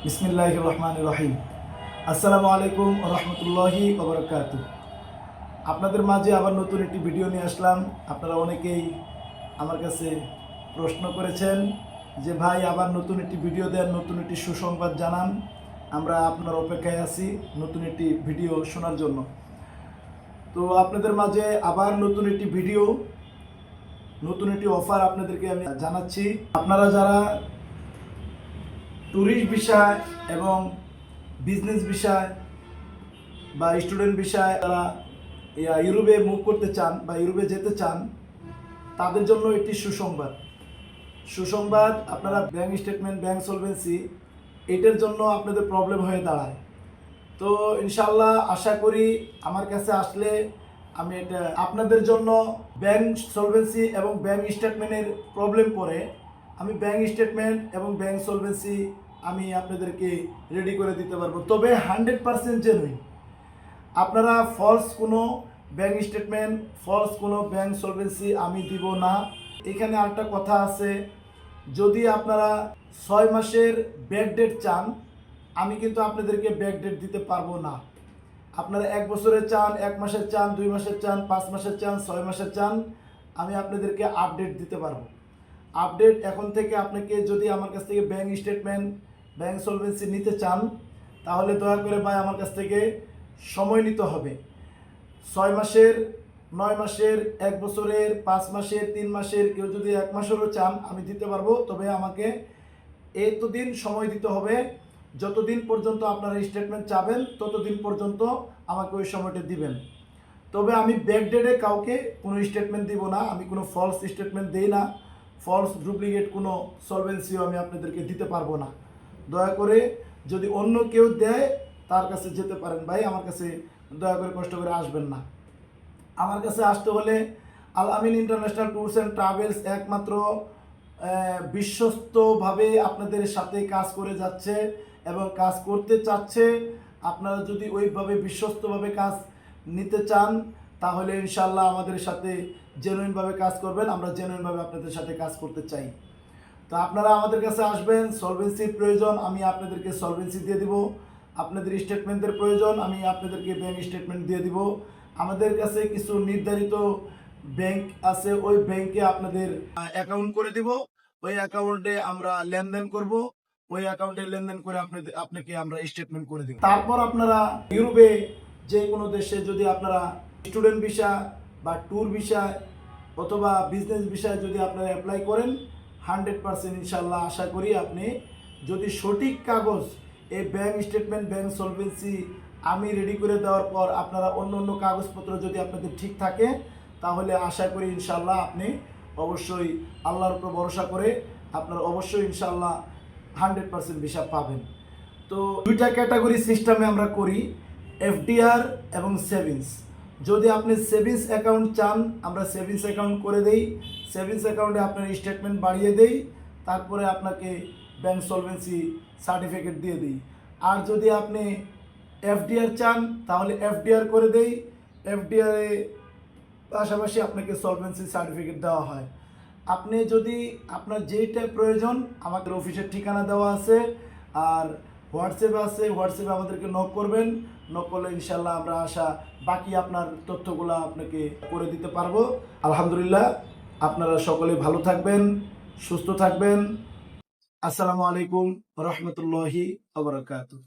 বিসমিল্লাহির রহমানির রহিম। আসসালামু আলাইকুম ওয়া রাহমাতুল্লাহি ওয়া বারাকাতুহু। আপনাদের মাঝে আবার নতুন একটি ভিডিও নিয়ে আসলাম। আপনারা অনেকেই আমার কাছে প্রশ্ন করেছেন যে ভাই আবার নতুন একটি ভিডিও দেন, নতুন একটি সুসংবাদ জানান। আমরা আপনার অপেক্ষায় আছি নতুন একটি ভিডিও শোনার জন্য। তো আপনাদের মাঝে আবার নতুন একটি ভিডিও, নতুন একটি অফার আপনাদেরকে আমি জানাচ্ছি। আপনারা যারা ট্যুরিস্ট বিষয় এবং বিজনেস বিষয় বা স্টুডেন্ট বিষয় তারা ইউরোপে মুভ করতে চান বা ইউরোপে যেতে চান, তাদের জন্য একটি সুসংবাদ আপনারা ব্যাংক স্টেটমেন্ট, ব্যাংক সলভেন্সি এটার জন্য আপনাদের প্রবলেম হয়ে দাঁড়ায়। তো ইনশাল্লাহ আশা করি আমার কাছে আসলে আমি এটা আপনাদের জন্য ব্যাংক সলভেন্সি এবং ব্যাংক স্টেটমেন্টের প্রবলেম পড়ে আমি ব্যাংক স্টেটমেন্ট এবং ব্যাংক সলভেন্সি আমি আপনাদেরকে রেডি করে দিতে পারবো, তবে 100% জেনুইন। আপনারা ফলস কোনো ব্যাংক স্টেটমেন্ট, ফলস কোনো ব্যাংক সলভেন্সি আমি দিব না। এখানে আরেকটা কথা আছে, যদি আপনারা 6 মাসের ব্যাক ডেট চান, আমি কিন্তু আপনাদেরকে ব্যাক ডেট দিতে পারবো না। আপনারা 1 বছরের চান, 1 মাসের চান, 2 মাসের চান, 5 মাসের চান, 6 মাসের চান, আমি আপনাদেরকে আপডেট দিতে পারবো। আপডেট এখন থেকে আপনাকে যদি আমার কাছ থেকে ব্যাংক স্টেটমেন্ট, ব্যাংক সলভেন্সি নিতে চান, তাহলে দয়া করে ভাই আমার কাছ থেকে সময় নিতে হবে। 6 মাসের, 9 মাসের, 1 বছরের, 5 মাসের, 3 মাসের, কেউ যদি 1 মাসেরও চান আমি দিতে পারবো, তবে আমাকে এতদিন সময় দিতে হবে। যতদিন পর্যন্ত আপনারা স্টেটমেন্ট চাবেন ততদিন পর্যন্ত আমাকে ওই সময়টা দিবেন। তবে আমি ব্যাকডেটে কাউকে কোনো স্টেটমেন্ট দিব না, আমি কোনো ফলস স্টেটমেন্ট দিই না, ফলস ডুপ্লিকেট কোনো সলভেন্সিও আমি আপনাদেরকে দিতে পারবো না। দয়া করে যদি অন্য কেউ দেয় তার কাছে যেতে পারেন ভাই, আমার কাছে দয়া করে কষ্ট করে আসবেন না। আমার কাছে আসতে হলে আল আমিন ইন্টারন্যাশনাল ট্যুরস অ্যান্ড ট্রাভেলস একমাত্র বিশ্বস্তভাবে আপনাদের সাথে কাজ করে যাচ্ছে এবং কাজ করতে চাচ্ছে। আপনারা যদি ওইভাবে বিশ্বস্তভাবে কাজ নিতে চান, তাহলে ইনশাল্লাহ আমাদের সাথে জেনুইনভাবে কাজ করবেন। আমরা জেনুইনভাবে আপনাদের সাথে কাজ করতে চাই। তো আপনারা আমাদের কাছে আসবেন। সলভেন্সির প্রয়োজন, আমি আপনাদেরকে সলভেন্সি দিয়ে দিব। আপনাদের স্টেটমেন্টের প্রয়োজন, আমি আপনাদেরকে ব্যাংক স্টেটমেন্ট দিয়ে দিব। আমাদের কাছে কিছু নির্ধারিত ব্যাংক আছে, ওই ব্যাংকে আপনাদের অ্যাকাউন্ট করে দিব। ওই অ্যাকাউন্টে আমরা লেনদেন করব, ওই অ্যাকাউন্টে লেনদেন করে আপনাকে আমরা স্টেটমেন্ট করে দিব। তারপর আপনারা ইউরোপে যে কোনো দেশে যদি আপনারা স্টুডেন্ট ভিসা বা ট্যুর ভিসা অথবা বিজনেস ভিসায় যদি আপনারা অ্যাপ্লাই করেন, 100% ইনশাল্লাহ আশা করি আপনি যদি সঠিক কাগজ, এই ব্যাংক স্টেটমেন্ট, ব্যাংক সলভেন্সি আমি রেডি করে দেওয়ার পর আপনারা অন্য অন্য কাগজপত্র যদি আপনাদের ঠিক থাকে, তাহলে আশা করি ইনশাল্লাহ আপনি অবশ্যই আল্লাহর উপর ভরসা করে আপনারা অবশ্যই ইনশাল্লাহ 100% ভিসা পাবেন। তো দুইটা ক্যাটাগরি সিস্টেমে আমরা করি, এফডিআর এবং সেভিংস। যদি আপনি সেভিংস অ্যাকাউন্ট চান, আমরা সেভিংস অ্যাকাউন্ট করে দেই। সেভিংস অ্যাকাউন্টে আপনার স্টেটমেন্ট বাড়িয়ে দেই, তারপরে আপনাকে ব্যাংক সলভেন্সি সার্টিফিকেট দিয়ে দিই। আর যদি আপনি এফডিআর চান, তাহলে এফডিআর করে দেই। এফডিআরে পাশাপাশি আপনাকে সলভেন্সি সার্টিফিকেট দেওয়া হয়। আপনি যদি আপনার যেইটা প্রয়োজন, আমাদের অফিসের ঠিকানা দেওয়া আছে আর হোয়াটসঅ্যাপে আছে, হোয়াটসঅ্যাপে আমাদেরকে নক করবেন। নক করলে ইনশাল্লাহ আমরা বাকি আপনার তথ্যগুলো আপনাকে করে দিতে পারবো। আলহামদুলিল্লাহ, আপনারা সকলে ভালো থাকবেন, সুস্থ থাকবেন। আসসালামু আলাইকুম রহমতুল্লাহি ওয়া বারাকাতুহু।